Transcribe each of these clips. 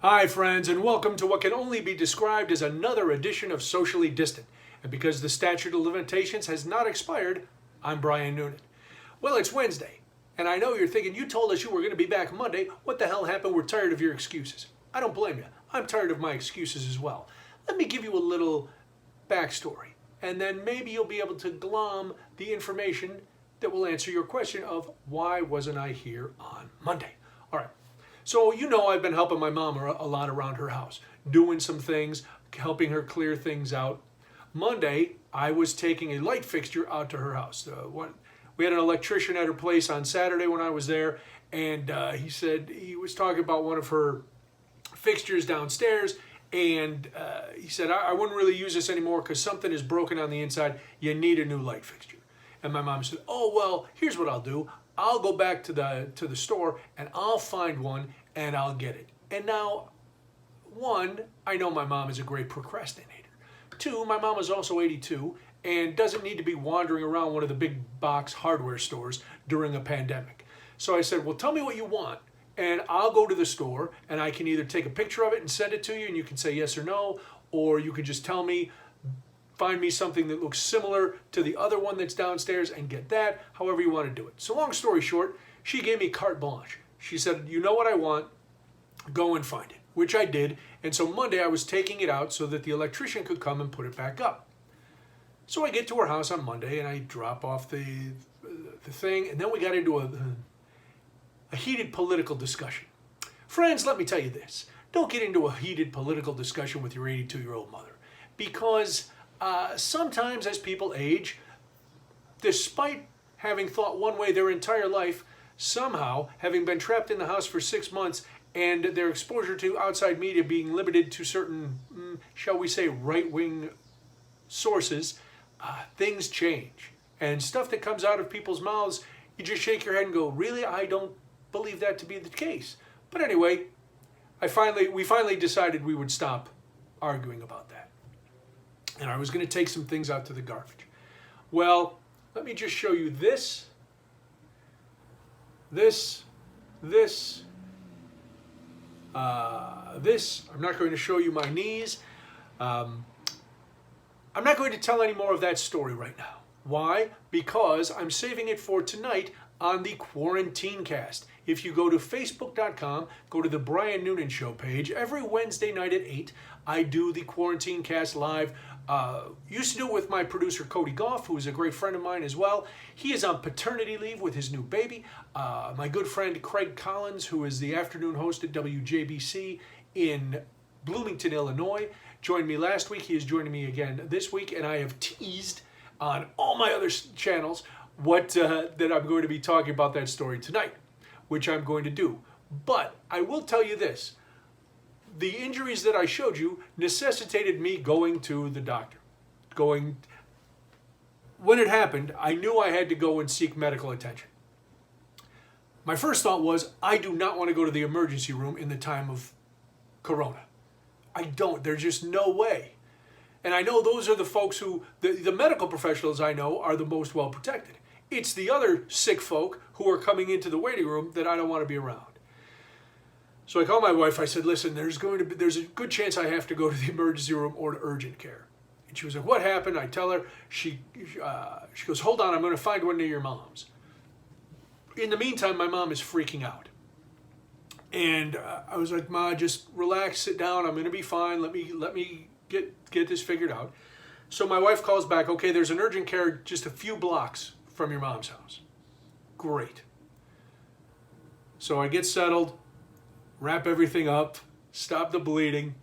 Hi, friends, and welcome to what can only be described as another edition of Socially Distant. And because the statute of limitations has not expired, I'm Brian Noonan. Well, it's Wednesday, and I know you're thinking, you told us you were going to be back Monday. What the hell happened? We're tired of your excuses. I don't blame you. I'm tired of my excuses as well. Let me give you a little backstory, and then maybe you'll be able to glom the information that will answer your question of why wasn't I here on Monday? All right. So you know I've been helping my mom a lot around her house, doing some things, helping her clear things out. Monday, I was taking a light fixture out to her house. We had an electrician at her place on Saturday when I was there, and he said he was talking about one of her fixtures downstairs, and he said, I wouldn't really use this anymore because something is broken on the inside. You need a new light fixture. And my mom said, oh, well, here's what I'll do. I'll go back to the store and I'll find one and I'll get it. And now, one, I know my mom is a great procrastinator. Two, my mom is also 82 and doesn't need to be wandering around one of the big box hardware stores during a pandemic. So I said, well, tell me what you want and I'll go to the store and I can either take a picture of it and send it to you and you can say yes or no, or you can just tell me, find me something that looks similar to the other one that's downstairs and get that, however you want to do it. So long story short, she gave me carte blanche. She said, you know what I want, go and find it, which I did. And so Monday I was taking it out so that the electrician could come and put it back up. So I get to her house on Monday and I drop off the thing, and then we got into a heated political discussion. Friends, let me tell you this. Don't get into a heated political discussion with your 82-year-old mother, because sometimes as people age, despite having thought one way their entire life, somehow having been trapped in the house for 6 months and their exposure to outside media being limited to certain, shall we say, right-wing sources, things change. And stuff that comes out of people's mouths, you just shake your head and go, really? I don't believe that to be the case. But anyway, we finally decided we would stop arguing about that. And I was going to take some things out to the garbage. Well, let me just show you this. I'm not going to show you my knees. I'm not going to tell any more of that story right now. Why? Because I'm saving it for tonight on the Quarantine Cast. If you go to facebook.com, go to the Brian Noonan Show page. Every Wednesday night at 8, I do the Quarantine Cast live. Used to do it with my producer Cody Goff, who is a great friend of mine as well. He is on paternity leave with his new baby. My good friend Craig Collins, who is the afternoon host at WJBC in Bloomington, Illinois, joined me last week. He is joining me again this week, and I have teased on all my other channels that I'm going to be talking about that story tonight, which I'm going to do. But I will tell you this. The injuries that I showed you necessitated me going to the doctor. When it happened, I knew I had to go and seek medical attention. My first thought was, I do not want to go to the emergency room in the time of Corona. I don't. There's just no way. And I know those are the folks who, the medical professionals I know, are the most well protected. It's the other sick folk who are coming into the waiting room that I don't want to be around. So I called my wife. I said, listen, there's a good chance I have to go to the emergency room or to urgent care. And she was like, what happened? I tell her. She goes, hold on, I'm going to find one near your mom's. In the meantime, my mom is freaking out. And I was like, Ma, just relax, sit down. I'm going to be fine. Let me get this figured out. So my wife calls back, okay, there's an urgent care just a few blocks from your mom's house. Great. So I get settled, wrap everything up, stop the bleeding,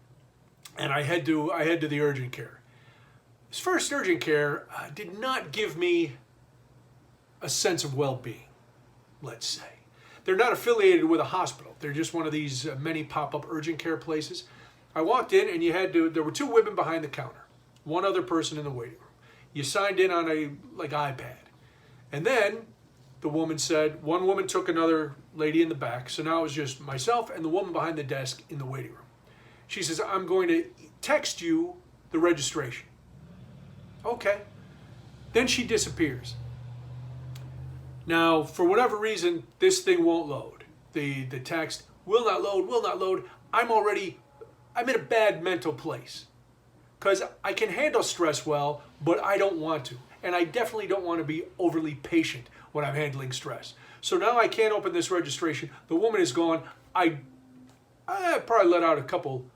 and I head to the urgent care. This first urgent care did not give me a sense of well-being, let's say. They're not affiliated with a hospital. They're just one of these many pop-up urgent care places. I walked in and there were two women behind the counter, one other person in the waiting room. You signed in on a iPad. And then the woman said, one woman took another lady in the back, so now it was just myself and the woman behind the desk in the waiting room. She says, I'm going to text you the registration. Okay. Then she disappears. Now, for whatever reason, this thing won't load. The text will not load. I'm in a bad mental place. Because I can handle stress well, but I don't want to. And I definitely don't want to be overly patient when I'm handling stress. So now I can't open this registration. The woman is gone. I probably let out a couple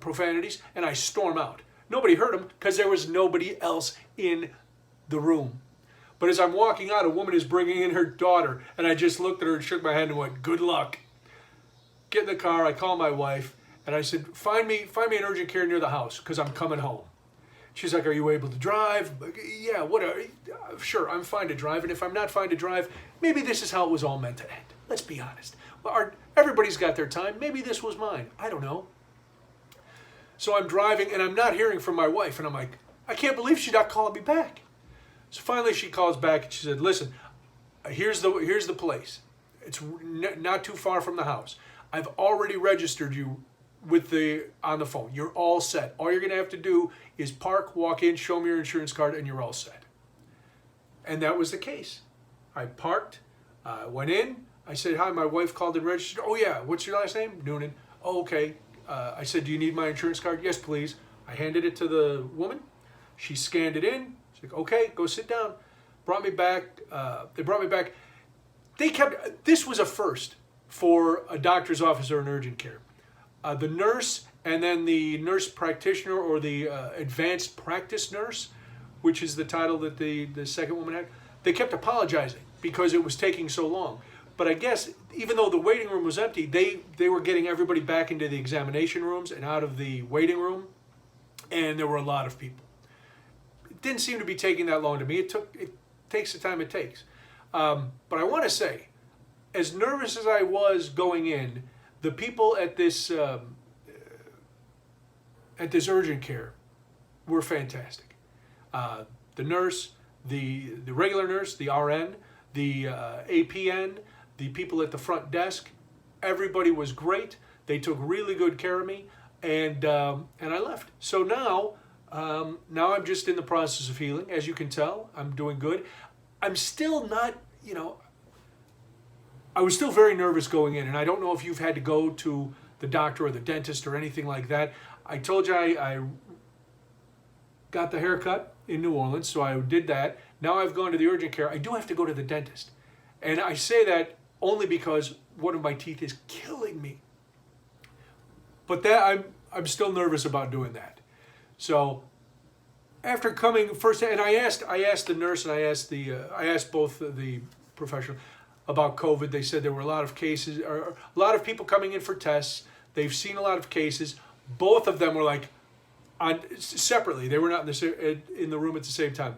profanities, and I storm out. Nobody heard them because there was nobody else in the room. But as I'm walking out, a woman is bringing in her daughter, and I just looked at her and shook my hand and went, "Good luck." Get in the car. I call my wife, and I said, find me an urgent care near the house because I'm coming home. She's like, "Are you able to drive?" "Yeah, whatever. Sure, I'm fine to drive. And if I'm not fine to drive, maybe this is how it was all meant to end. Let's be honest. Everybody's got their time. Maybe this was mine. I don't know." So I'm driving, and I'm not hearing from my wife. And I'm like, I can't believe she's not calling me back. So finally she calls back, and she said, "Listen, here's the place. It's not too far from the house. I've already registered you on the phone. You're all set. All you're going to have to do is park, walk in, show me your insurance card, and you're all set." And that was the case. I parked, went in. I said, "Hi, my wife called and registered." "Oh, yeah. What's your last name?" "Noonan." "Oh, okay." I said, "Do you need my insurance card?" "Yes, please." I handed it to the woman. She scanned it in. She's like, "Okay, go sit down." Brought me back. They brought me back. This was a first for a doctor's office or an urgent care. The nurse and then the nurse practitioner or the advanced practice nurse, which is the title that the second woman had, they kept apologizing because it was taking so long. But I guess even though the waiting room was empty, they were getting everybody back into the examination rooms and out of the waiting room, and there were a lot of people. It didn't seem to be taking that long to me. It takes the time it takes. But I want to say, as nervous as I was going in, the people at this urgent care were fantastic. The nurse, the regular nurse, the RN, the APN, the people at the front desk, everybody was great. They took really good care of me, and I left. So now I'm just in the process of healing. As you can tell, I'm doing good. I'm still not, I was still very nervous going in, and I don't know if you've had to go to the doctor or the dentist or anything like that. I told you I got the haircut in New Orleans, so I did that. Now I've gone to the urgent care. I do have to go to the dentist. And I say that only because one of my teeth is killing me. But that I'm still nervous about doing that. So after coming first, and I asked the nurse and I asked both the professional about COVID. They said there were a lot of cases, or a lot of people coming in for tests. They've seen a lot of cases. Both of them were like separately. They were not in the room at the same time.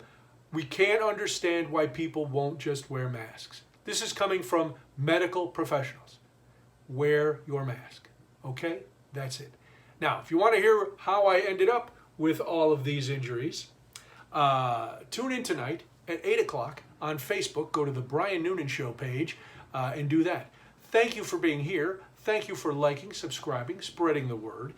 We can't understand why people won't just wear masks. This is coming from medical professionals. Wear your mask. Okay? That's it. Now, if you want to hear how I ended up with all of these injuries, tune in tonight at 8 o'clock on Facebook. Go to the Brian Noonan Show page and do that. Thank you for being here. Thank you for liking, subscribing, spreading the word.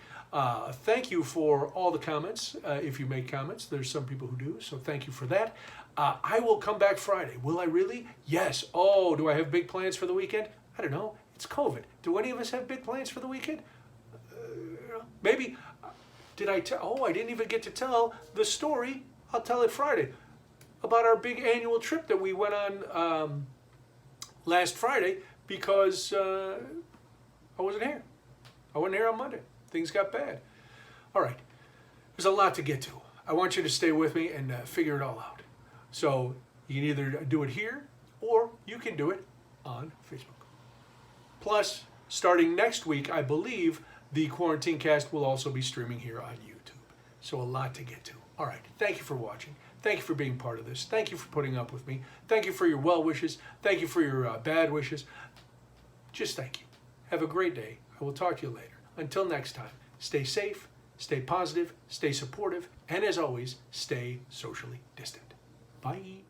Thank you for all the comments. If you make comments, there's some people who do, so thank you for that. I will come back Friday. Will I really? Yes. Oh, do I have big plans for the weekend? I don't know. It's COVID. Do any of us have big plans for the weekend? Maybe. Did I tell? Oh, I didn't even get to tell the story. I'll tell it Friday about our big annual trip that we went on last Friday because I wasn't here. I wasn't here on Monday. Things got bad. All right. There's a lot to get to. I want you to stay with me and figure it all out. So you can either do it here or you can do it on Facebook. Plus, starting next week, I believe the Quarantine Cast will also be streaming here on YouTube. So a lot to get to. All right. Thank you for watching. Thank you for being part of this. Thank you for putting up with me. Thank you for your well wishes. Thank you for your bad wishes. Just thank you. Have a great day. I will talk to you later. Until next time, stay safe, stay positive, stay supportive, and as always, stay socially distant. Bye.